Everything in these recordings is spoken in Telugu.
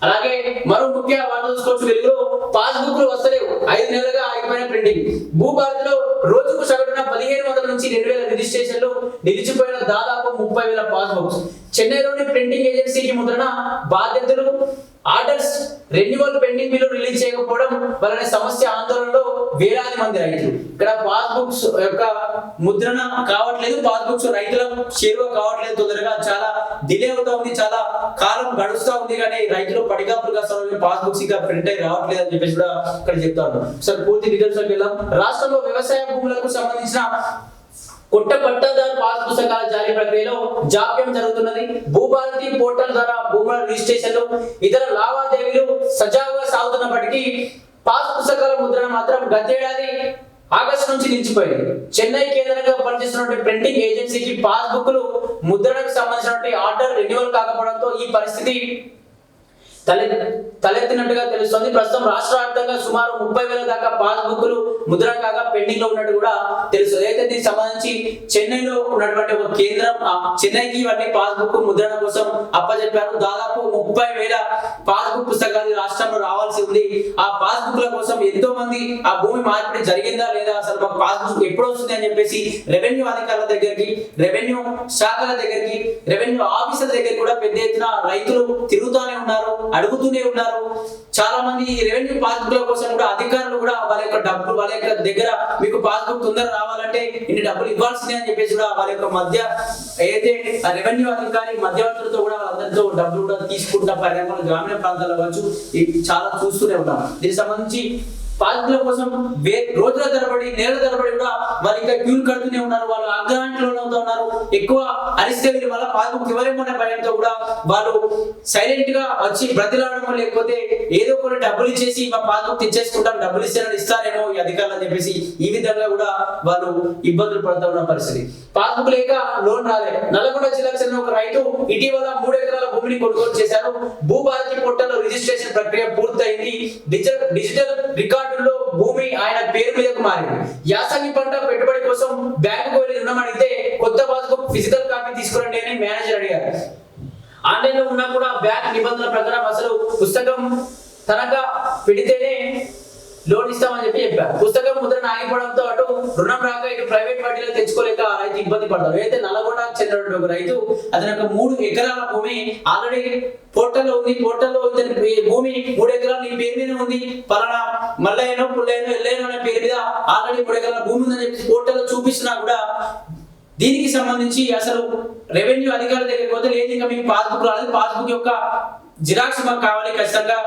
అలాగే మరో ముఖ్య వార్త చూసుకోవచ్చు. వెలుగులో పాస్బుక్లు వస్తలేవు, 5 నెలలుగా ఆగిపోయిన ప్రింటింగ్. భూభారతిలో రోజుకు సగటున 1500 నుంచి 2000 రిజిస్ట్రేషన్లు, నిలిచిపోయిన దాదాపు 30,000 పాస్బుక్స్. చెన్నైలోని ప్రింటింగ్ ఏజెన్సీకి ముద్రణ బాధ్యతలు, orders renewal pending bill release చేయకపోవడం వలన సమస్య ఆందోళనలో వేలాది మంది రైతులు. ఇక్కడ పాస్బుక్స్ యొక్క ముద్రణ కావట్లేదు, పాస్బుక్స్ రైతులకు చేరువ కావట్లేదు, తొందరగా చాలా డిలే అవుతా ఉంది, చాలా కాలం గడుస్తూ ఉంది. కానీ రైతులు పడిగాపులుగా పాస్బుక్స్ ఇంకా ప్రింట్ అయి రావట్లేదు అని చెప్పేసి కూడా ఇక్కడ చెప్తాను. సార్ పూర్తి డీటెయిల్స్ వెళ్దాం. రాష్ట్రంలో వ్యవసాయ భూములకు సంబంధించిన కొత్త పట్టాదారు పాస్ పుస్తకాల జారీ ప్రక్రియలో జాప్యం జరుగుతున్నది. భూభారతి పోర్టల్ ద్వారా భూముల రిజిస్ట్రేషన్లు, ఇతర లావాదేవీలు సజావుగా సాగుతున్నప్పటికీ పాస్ పుస్తకాల ముద్రణ మాత్రం గతేడాది ఆగస్టు నుంచి నిలిచిపోయింది. చెన్నై కేంద్రంగా పనిచేస్తున్న ప్రింటింగ్ ఏజెన్సీకి పాస్బుక్లు ముద్రణకు సంబంధించిన ఆర్డర్ రెన్యువల్ కాకపోవడంతో ఈ పరిస్థితి తలెత్తినట్టుగా తెలుస్తోంది. ప్రస్తుతం రాష్ట్ర వ్యాప్తంగా సుమారు 30,000 దాకా పాస్బుక్లు ముద్రణ కాగా పెండింగ్ లో ఉన్నట్టు కూడా తెలుస్తుంది. అయితే దీనికి సంబంధించి చెన్నైలో ఉన్నటువంటి ఒక కేంద్రం చెన్నైకి ఇవన్నీ పాస్బుక్ ముద్రణ కోసం అప్పచెప్పారు. దాదాపు 30,000 పాస్బుక్ పుస్తకాలు రాష్ట్రంలో రావాల్సి ఉంది. ఆ పాస్బుక్ల కోసం ఎంతో మంది ఆ భూమి మార్పిడి జరిగిందా లేదా, అసలు మాకు పాస్బుక్ ఎప్పుడు వస్తుంది అని చెప్పేసి రెవెన్యూ అధికారుల దగ్గరికి, రెవెన్యూ శాఖల దగ్గరికి, రెవెన్యూ ఆఫీసర్ల దగ్గర కూడా పెద్ద ఎత్తున రైతులు తిరుగుతూనే ఉన్నారు, అడుగుతూనే ఉన్నారు. చాలా మంది ఈ రెవెన్యూ పాస్బుక్ల కోసం కూడా అధికారులు కూడా వాళ్ళ యొక్క డబ్బులు, వాళ్ళ యొక్క దగ్గర మీకు పాస్బుక్ తొందర రావాలంటే ఇన్ని డబ్బులు ఇవ్వాల్సిందే అని చెప్పేసి కూడా వాళ్ళ యొక్క మధ్య అయితే రెవెన్యూ అధికారి మధ్యవర్తులతో కూడా వాళ్ళందరితో డబ్బులు కూడా తీసుకుంటున్న పరిణామాలు గ్రామీణ ప్రాంతాల్లో కావచ్చు చాలా చూస్తూనే ఉంటాం. దీనికి సంబంధించి పాస్బుక్ల కోసం రోజుల తరబడి, నెలల తరబడి కూడా వాళ్ళు ఇంకా క్యూలు కడుతూనే ఉన్నారు. వాళ్ళు ఆగ్రహానికి లోనవుతూ ఉన్నారు. ఎక్కువ అరిస్తే వల్ల పాస్బుక్ ఇవ్వలేమనే భయంతో కూడా వాళ్ళు సైలెంట్ గా వచ్చి బ్రతిలాడడం, లేకపోతే ఏదో కొన్ని డబ్బులు ఇచ్చేసి మా పాస్బుక్ తెచ్చేసుకుంటాం, డబ్బులు ఇస్తారేమో ఈ అధికారులు అని చెప్పేసి ఈ విధంగా కూడా వాళ్ళు ఇబ్బందులు పడుతూ ఉన్న పరిస్థితి. పాస్బుక్ లేక లోన్ రాలే. నల్గొండ జిల్లాకు చెందిన ఒక రైతు ఇటీవల 3 ఎకరాల భూమిని కొనుగోలు చేశారు. భూభారతి పోర్టల్లో రిజిస్ట్రేషన్ ప్రక్రియ పూర్తయింది. డిజిటల్ రికార్డుల్లో భూమి ఆయన పేరు మీదకు మారింది. యాసంగి పంట పెట్టుబడి కోసం బ్యాంకుకు వెళ్లి రుణం అడిగితే కొత్త పాస్బుక్ ఫిజికల్ కాపీ తీసుకురండి అని మేనేజర్ అడిగారు. ఆన్లైన్ లో ఉన్నా కూడా బ్యాంక్ నిబంధనల ప్రకారం అసలు పుస్తకం తనఖా పెడితేనే లోన్ ఇస్తామని చెప్పారు. పుస్తకం ముద్రణ ఆగిపోవడంతో అటు రుణం రాక ఇటు ప్రైవేట్ వడ్డీలో తెచ్చుకోలేక రైతు ఇబ్బంది పడతారు. అయితే నల్గొండకు చెందిన ఒక రైతు అతని 3 ఎకరాల భూమి ఆల్రెడీ పోర్టల్లో ఉంది. పోర్టల్లో భూమి 3 ఎకరాలు నీ పేరు మీద ఉంది, పలానా మల్లయ్యనో పుల్లయ్యనో ఎల్లయ్యనో అనే పేరు మీద ఆల్రెడీ 3 ఎకరాల భూమి ఉందని చెప్పి పోర్టల్లో చూపిస్తున్నా కూడా దీనికి సంబంధించి అసలు రెవెన్యూ అధికారుల దగ్గరికి పోతే లేదు, ఇంకా మీకు పాస్బుక్ రాలేదు, పాస్బుక్ యొక్క జిరాక్స్ మాకు కావాలి ఖచ్చితంగా,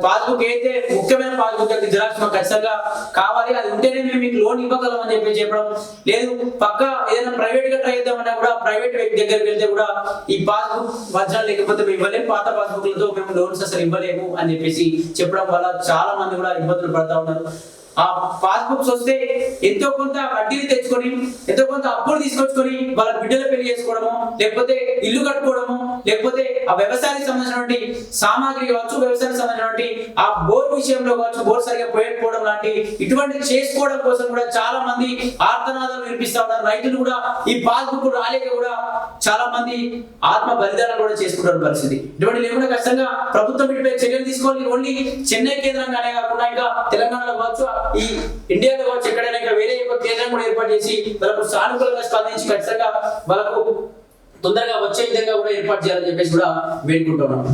పాస్బుక్ అయితే ముఖ్యమైన పాస్బుక్ యొక్క జిరాక్స్ మాకు ఖచ్చితంగా కావాలి, అది ఉంటేనే మేము మీకు లోన్ ఇవ్వగలం అని చెప్పడం లేదు. పక్క ఏదైనా ప్రైవేట్ గా ట్రై చేద్దామన్నా కూడా ప్రైవేట్ వ్యక్తి దగ్గరికి వెళ్తే కూడా ఈ పాస్బుక్ వర్జనల్ లేకపోతే మేము ఇవ్వలేము, పాత పాస్బుక్లతో మేము లోన్స్ అసలు ఇవ్వలేము అని చెప్పడం వల్ల చాలా మంది కూడా ఇబ్బందులు పడతా ఉన్నారు. ఆ పాస్బుక్స్ వస్తే ఎంతో కొంత వడ్డీని తెచ్చుకొని, ఎంతో కొంత అప్పులు తీసుకొచ్చుకొని వాళ్ళ బిడ్డలు పెళ్లి చేసుకోవడము, లేకపోతే ఇల్లు కట్టుకోవడము, లేకపోతే ఆ వ్యవసాయానికి సంబంధించినటువంటి సామాగ్రి కావచ్చు, వ్యవసాయానికి సంబంధించినటువంటి ఆ బోర్ విషయంలో కావచ్చు, బోర్ సరిగా పోయకపోవడం లాంటి ఇటువంటి చేసుకోవడం కోసం కూడా చాలా మంది ఆర్తనాదాలు వినిపిస్తా ఉన్నారు. రైతులు కూడా ఈ పాస్బుక్ రాలేక కూడా చాలా మంది ఆత్మ బలిదానాలు కూడా చేసుకుంటున్న పరిస్థితి. ఇటువంటి లేకుండా ఖచ్చితంగా ప్రభుత్వం వీటిపై చర్యలు తీసుకోవాలి. ఓన్లీ చెన్నై కేంద్రంగానే కాకుండా ఇంకా తెలంగాణలో కావచ్చు, ఈ ఇండియాలో కావచ్చు, ఎక్కడైనా ఇంకా వేరే కేంద్రం కూడా ఏర్పాటు చేసి వాళ్ళకు సానుకూలంగా స్పందించి ఖచ్చితంగా వాళ్ళకు తొందరగా వచ్చే విధంగా కూడా ఏర్పాటు చేయాలని చెప్పేసి కూడా వేడుకుంటున్నాం.